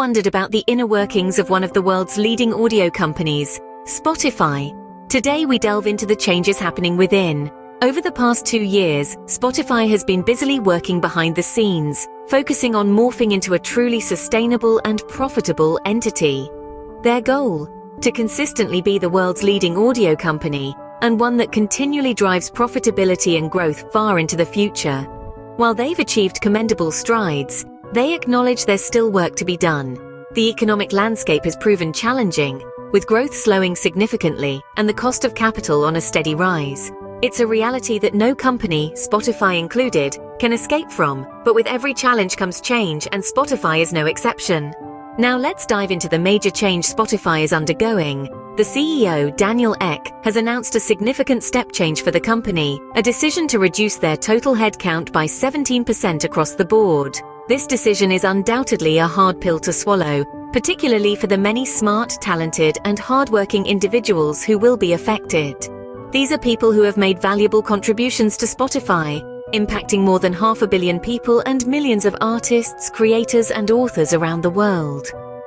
wondered about the inner workings of one of the world's leading audio companies, Spotify? Today we delve into the changes happening within. Over the past 2 years, Spotify has been busily working behind the scenes, focusing on morphing into a truly sustainable and profitable entity. Their goal? To consistently be the world's leading audio company, and one that continually drives profitability and growth far into the future. While they've achieved commendable strides, they acknowledge there's still work to be done. The economic landscape has proven challenging, with growth slowing significantly and the cost of capital on a steady rise. It's a reality that no company, Spotify included, can escape from, but with every challenge comes change, and Spotify is no exception. Now let's dive into the major change Spotify is undergoing. The CEO, Daniel Ek, has announced a significant step change for the company, a decision to reduce their total headcount by 17% across the board. This decision is undoubtedly a hard pill to swallow, particularly for the many smart, talented, and hardworking individuals who will be affected. These are people who have made valuable contributions to Spotify, impacting more than 500 million people and millions of artists, creators, and authors around the world.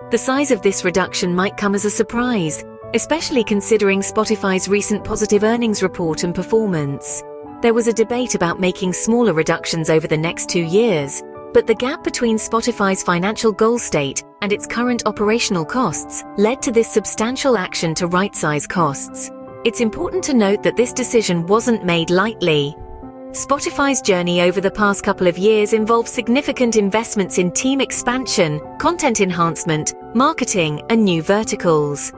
The size of this reduction might come as a surprise, especially considering Spotify's recent positive earnings report and performance. There was a debate about making smaller reductions over the next 2 years, but the gap between Spotify's financial goal state and its current operational costs led to this substantial action to right-size costs. It's important to note that this decision wasn't made lightly. Spotify's journey over the past couple of years involved significant investments in team expansion, content enhancement, marketing, and new verticals.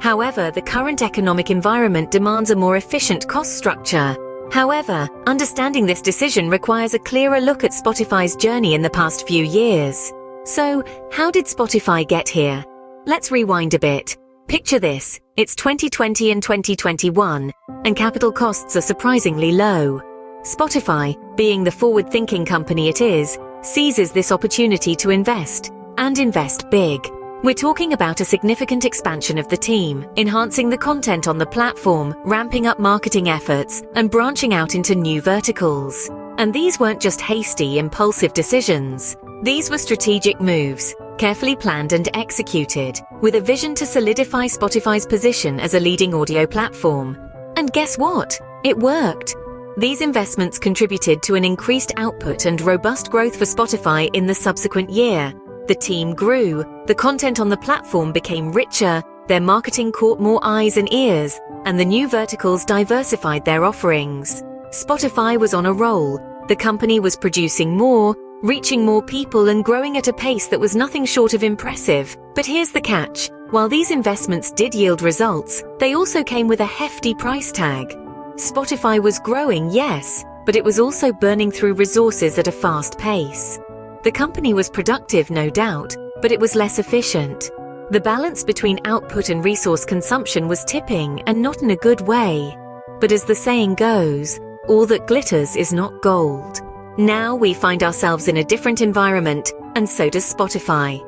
However, the current economic environment demands a more efficient cost structure. However, understanding this decision requires a clearer look at Spotify's journey in the past few years. So, how did Spotify get here? Let's rewind a bit. Picture this, it's 2020 and 2021, and capital costs are surprisingly low. Spotify, being the forward-thinking company it is, seizes this opportunity to invest, and invest big. We're talking about a significant expansion of the team, enhancing the content on the platform, ramping up marketing efforts, and branching out into new verticals. And these weren't just hasty, impulsive decisions. These were strategic moves, carefully planned and executed, with a vision to solidify Spotify's position as a leading audio platform. And guess what? It worked. These investments contributed to an increased output and robust growth for Spotify in the subsequent year. The team grew, the content on the platform became richer, their marketing caught more eyes and ears, and the new verticals diversified their offerings. Spotify was on a roll. The company was producing more, reaching more people, and growing at a pace that was nothing short of impressive. But here's the catch. While these investments did yield results, they also came with a hefty price tag. Spotify was growing, yes, but it was also burning through resources at a fast pace. The company was productive, no doubt, but it was less efficient. The balance between output and resource consumption was tipping, and not in a good way. But as the saying goes, all that glitters is not gold. Now we find ourselves in a different environment, and so does Spotify.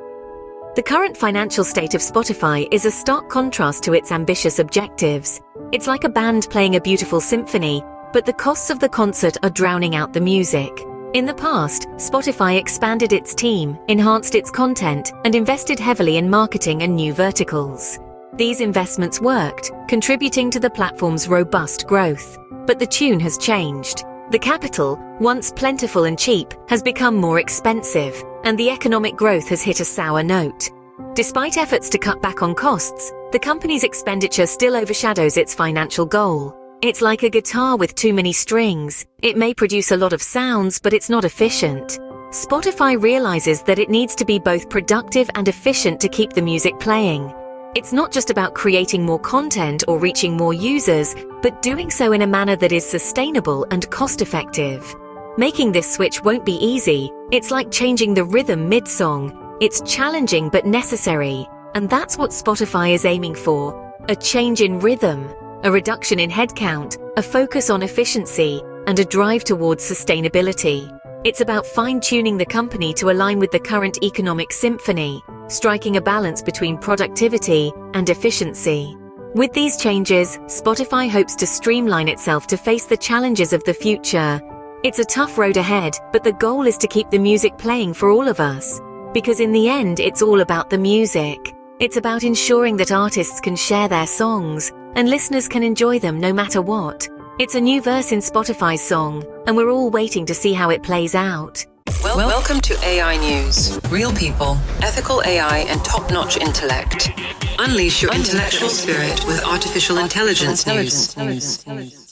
The current financial state of Spotify is a stark contrast to its ambitious objectives. It's like a band playing a beautiful symphony, but the costs of the concert are drowning out the music. In the past, Spotify expanded its team, enhanced its content, and invested heavily in marketing and new verticals. These investments worked, contributing to the platform's robust growth. But the tune has changed. The capital, once plentiful and cheap, has become more expensive, and the economic growth has hit a sour note. Despite efforts to cut back on costs, the company's expenditure still overshadows its financial goal. It's like a guitar with too many strings. It may produce a lot of sounds, but it's not efficient. Spotify realizes that it needs to be both productive and efficient to keep the music playing. It's not just about creating more content or reaching more users, but doing so in a manner that is sustainable and cost-effective. Making this switch won't be easy. It's like changing the rhythm mid-song. It's challenging but necessary, and that's what Spotify is aiming for. A change in rhythm, a reduction in headcount, a focus on efficiency, and a drive towards sustainability. It's about fine-tuning the company to align with the current economic symphony, striking a balance between productivity and efficiency. With these changes, Spotify hopes to streamline itself to face the challenges of the future. It's a tough road ahead, but the goal is to keep the music playing for all of us. Because in the end, it's all about the music. It's about ensuring that artists can share their songs, and listeners can enjoy them no matter what. It's a new verse in Spotify's song, and we're all waiting to see how it plays out. Welcome to AI News. Real people, ethical AI, and top-notch intellect. Unleash your intellectual spirit with artificial intelligence news.